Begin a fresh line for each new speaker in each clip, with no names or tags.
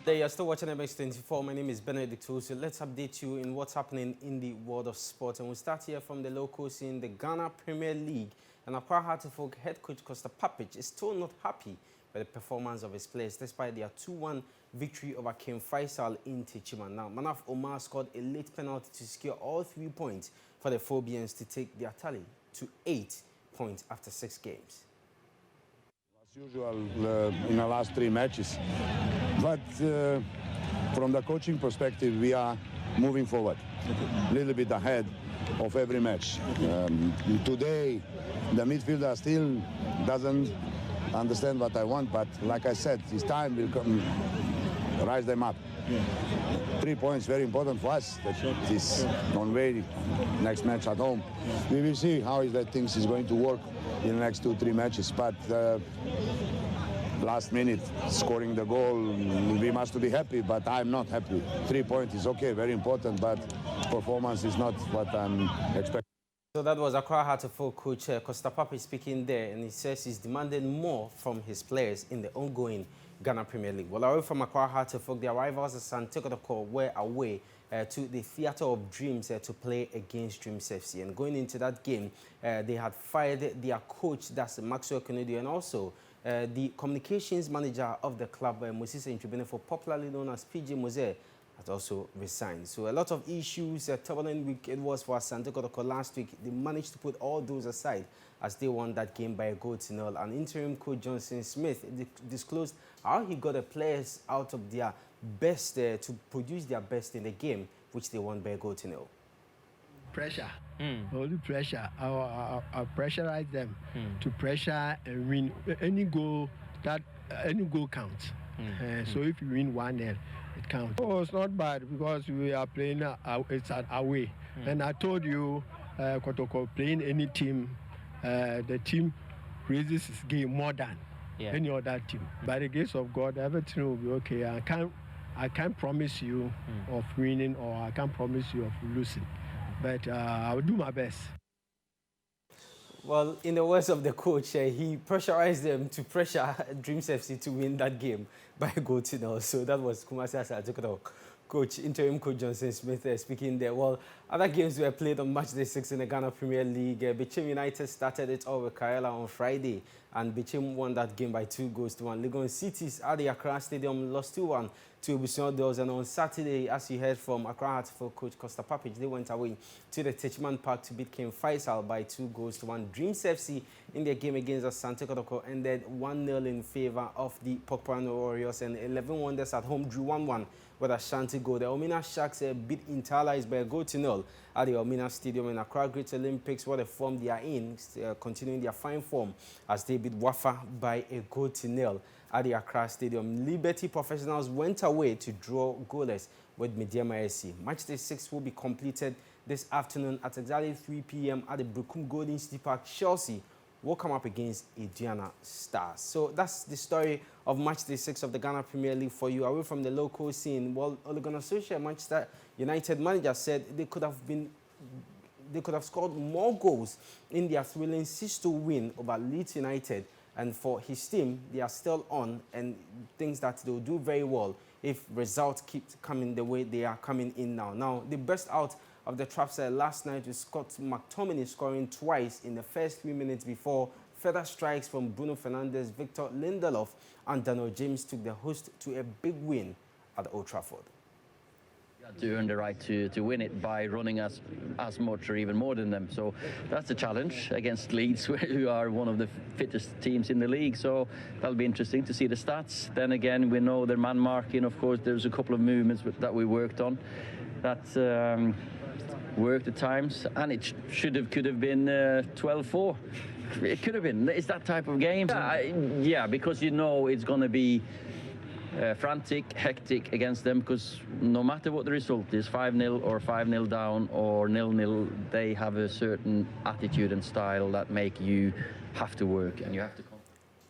There you're still watching MX24. My name is Benedict So let's update you in what's happening in the world of sport. And we'll start here from the local scene, the Ghana Premier League. And Accra Hearts head coach Kosta Papic is still not happy with the performance of his players, despite their 2-1 victory over King Faisal in Techiman. Now, Manaf Omar scored a late penalty to secure all 3 points for the Phobians to take their tally to 8 points after 6 games.
As usual in the last 3 matches. But from the coaching perspective, we are moving forward, a little bit ahead of every match. Today, the midfielder still doesn't understand what I want, but like I said, this time will come, rise them up. 3 points, very important for us. That is on way next match at home. We will see how that things is going to work in the next 2-3 matches. But last minute scoring the goal, we must be happy, but I'm not happy. 3 points is okay, very important, but performance is not what I'm expecting.
So that was Accra Hearts coach Kosta Papic speaking there, and he says he's demanding more from his players in the ongoing Ghana Premier League. Well, away from Accra Hearts, their rivals at Interim Kotoko were away to the Theatre of Dreams to play against Dreams FC. And going into that game, they had fired their coach, that's Maxwell Kennedy, and also the communications manager of the club, Moses Ntribinefo, popularly known as PJ Mose, has also resigned. So a lot of issues, a turbulent week it was for Asante Kotoko last week. They managed to put all those aside as they won that game by a goal to nil. And interim coach Johnson Smith disclosed how he got the players out of their best to produce their best in the game, which they won by a goal to nil.
Pressure, only pressure. I pressurize them to pressure and win any goal. That any goal counts. So if you win 1-0, it counts. Oh, it's not bad because we are playing. It's an away, and I told you, Kotoko playing any team, the team raises its game more than any other team. By the grace of God, everything will be okay. I can't promise you of winning, or I can't promise you of losing, but I will do my best.
Well, in the words of the coach, he pressurized them to pressure Dreams FC to win that game by a goal to nil. So that was Kumasi Asante coach, interim coach Johnson Smith speaking there. Well, other games were played on match day 6 in the Ghana Premier League. Bichim United started it all with Kayala on Friday, and Bichim won that game by 2-1. Legon Cities at the Accra Stadium lost 2-1 to Obusian Dolls, and on Saturday, as you heard from Accra Hearts coach Kosta Papic, they went away to the Techiman Park to beat King Faisal by 2-1. Dreams FC in their game against Asante Kotoko ended 1-0 in favor of the Pokpano Warriors, and 11 Wonders at home drew 1-1 with Ashanti goal. The Omina Sharks beat Interlies by a goal to nil at the Omina Stadium in Accra Great Olympics, what the form they are in, continuing their fine form as they beat Wafa by a goal to nil at the Accra Stadium. Liberty Professionals went away to draw goalless with Mediama SC. Match day 6 will be completed this afternoon at exactly 3 p.m. at the Brukum Golden City Park. Chelsea will come up against Aduana Stars. So that's the story of match day 6 of the Ghana Premier League for you. Away from the local scene, well, Ole Gunnar Solskjaer, Manchester United manager, said they could have scored more goals in their thrilling 6-2 win over Leeds United. And for his team, they are still on and thinks that they'll do very well if results keep coming the way they are coming in now. Now, the best out of the traps last night was Scott McTominay scoring twice in the first 3 minutes before further strikes from Bruno Fernandes, Victor Lindelof, and Daniel James took the host to a big win at Old Trafford.
To earn the right to win it by running as much or even more than them. So that's a challenge against Leeds, who are one of the fittest teams in the league. So that'll be interesting to see the stats. Then again, we know their man marking. Of course, there's a couple of movements that we worked on that worked at times, and it could have been 12-4. It could have been. It's that type of game. Yeah, because you know it's going to be frantic, hectic against them, because no matter what the result is, 5-0 or 5-0 down or 0-0, they have a certain attitude and style that make you have to work and you have to.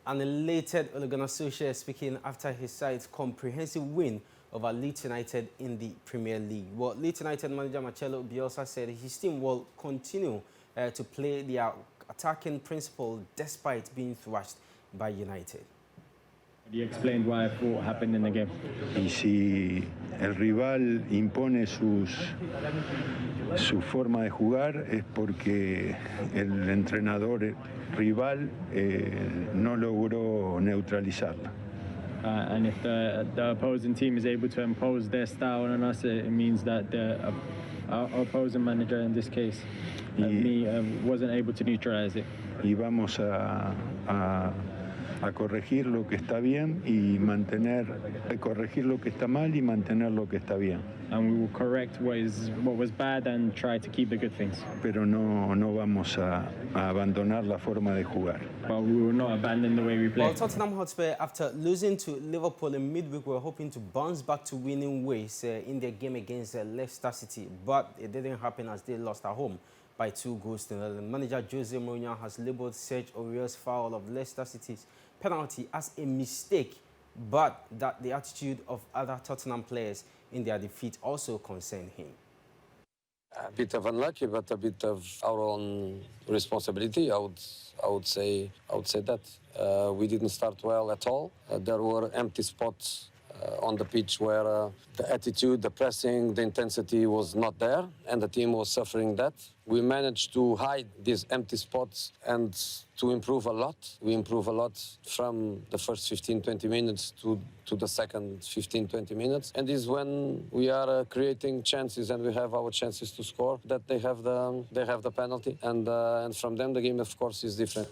An elated Ole Gunnar Solskjaer speaking after his side's comprehensive win over Leeds United in the Premier League. Well, Leeds United manager Marcelo Bielsa said his team will continue to play their attacking principle despite being thrashed by United.
He explained what I thought happened in the game.
Y si el rival impone su forma de jugar es porque el entrenador rival no logró neutralizarla.
And if the opposing team is able to impose their style on us, it means that our opposing manager, in this case, me, wasn't able to neutralize it.
Y vamos a corregir lo que está bien y corregir lo que está mal y mantener lo que está bien.
And we will correct what was bad and try to keep the good things.
Pero no vamos a abandonar la forma de jugar.
But we will not abandon the way we play.
Well, Tottenham Hotspur, after losing to Liverpool in midweek, were hoping to bounce back to winning ways in their game against Leicester City, but it didn't happen as they lost at home by 2-0. Manager Jose Mourinho has labelled Serge Aurier's foul of Leicester City's penalty as a mistake, but that the attitude of other Tottenham players in their defeat also concerned him.
A bit of unlucky, but a bit of our own responsibility. I would say that we didn't start well at all. There were empty spots on the pitch where the attitude, the pressing, the intensity was not there, and the team was suffering that. We managed to hide these empty spots and to improve a lot. We improve a lot from the first 15-20 minutes to the second 15-20 minutes. And this is when we are creating chances and we have our chances to score, that they have the penalty. And from them, the game, of course, is different.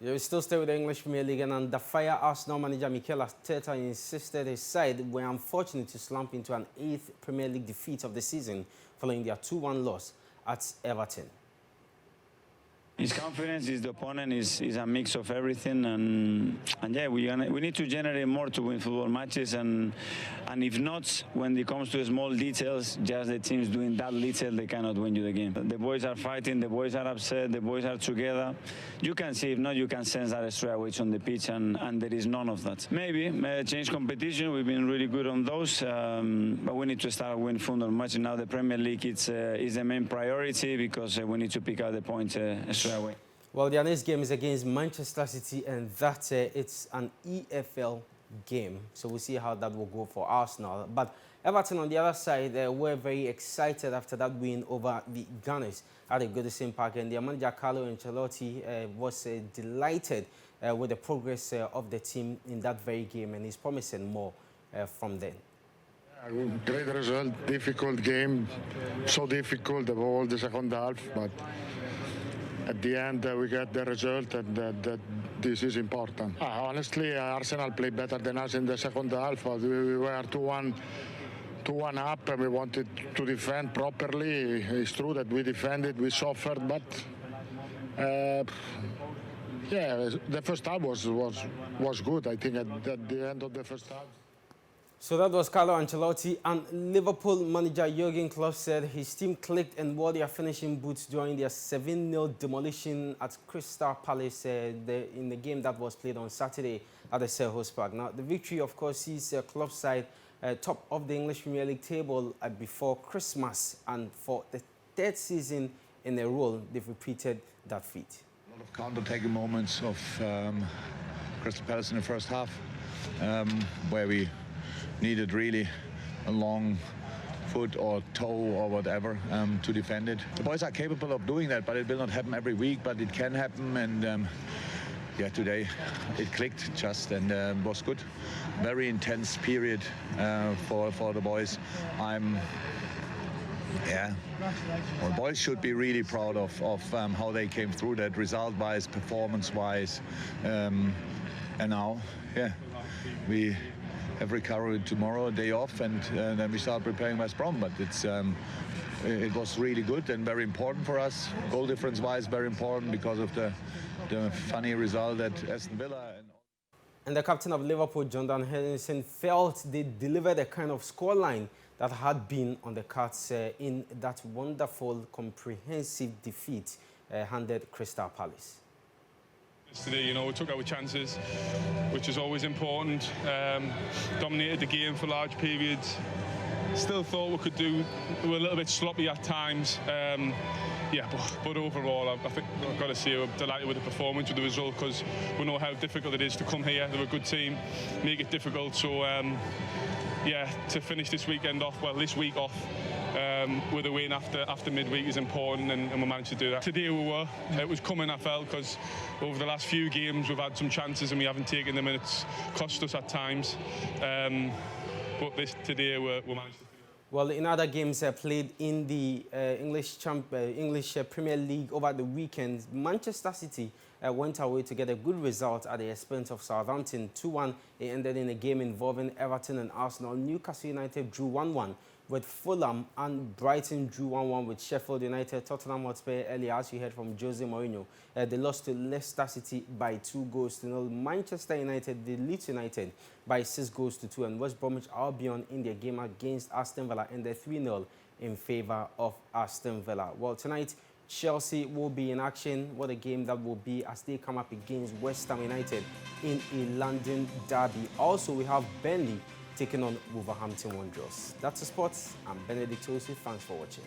We still stay with the English Premier League, and under fire, Arsenal manager Mikel Arteta insisted his side were unfortunate to slump into an 8th Premier League defeat of the season following their 2-1 loss at Everton.
His confidence, his opponent is a mix of everything, and yeah, we need to generate more to win football matches, and if not, when it comes to small details, just the teams doing that little, they cannot win you the game. The boys are fighting, the boys are upset, the boys are together. You can see, if not, you can sense that straight away on the pitch, and there is none of that. Maybe change competition. We've been really good on those, but we need to start winning football matches now. The Premier League is the main priority because we need to pick out the points straight away.
Well, their next game is against Manchester City, and that it's an EFL game. So we'll see how that will go for Arsenal. But Everton, on the other side, were very excited after that win over the Gunners at the Goodison Park. And their manager, Carlo Ancelotti, was delighted with the progress of the team in that very game, and he's promising more from then.
Great result, difficult game, so difficult the whole the second half, but at the end we got the result, and that this is important. Honestly, Arsenal played better than us in the second half. We were 2-1 up, and we wanted to defend properly. It's true that we defended, we suffered, but yeah, the first half was good. I think at the end of the first half.
So that was Carlo Ancelotti, and Liverpool manager Jurgen Klopp said his team clicked and wore their finishing boots during their 7-0 demolition at Crystal Palace in the game that was played on Saturday at the Selhurst Park. Now, the victory, of course, sees Klopp's side top of the English Premier League table before Christmas, and for the 3rd season in a row, they've repeated that feat.
A lot of counter-taking moments of Crystal Palace in the first half, where we needed really a long foot or toe or whatever to defend it. The boys are capable of doing that, but it will not happen every week, but it can happen, and yeah, today it clicked just, and was good. Very intense period for the boys. Yeah, well, boys should be really proud of how they came through that, result-wise, performance-wise, and now, yeah, we have recovery tomorrow, a day off, and then we start preparing West Brom. But it was really good and very important for us. Goal difference-wise, very important because of the funny result at Aston Villa.
And the captain of Liverpool, Jordan Henderson, felt they delivered a kind of scoreline that had been on the cards in that wonderful, comprehensive defeat handed Crystal Palace.
Yesterday, you know, we took our chances, which is always important. Dominated the game for large periods. Still thought we were a little bit sloppy at times. Yeah, but overall, I think I've got to say I'm delighted with the performance, with the result, because we know how difficult it is to come here. They're a good team, make it difficult. So, yeah, to finish this weekend off, well, this week off, with a win after midweek is important, and we managed to do that. Today we were. It was coming, I felt, because over the last few games we've had some chances and we haven't taken them, and it's cost us at times. But today we managed to.
Well, in other games played in the English Premier League over the weekend, Manchester City went away to get a good result at the expense of Southampton. 2-1. It ended in a game involving Everton and Arsenal. Newcastle United drew 1-1 with Fulham, and Brighton drew 1-1 with Sheffield United. Tottenham Hotspur, earlier, as you heard from Jose Mourinho, they lost to Leicester City by 2-0. Manchester United, they Leeds United by 6-2, and West Bromwich Albion in their game against Aston Villa ended 3-0 in favour of Aston Villa. Well, tonight, Chelsea will be in action. What a game that will be as they come up against West Ham United in a London derby. Also, we have Burnley taking on Wolverhampton Wanderers. That's the sports. I'm Benedict Tosi. Thanks for watching.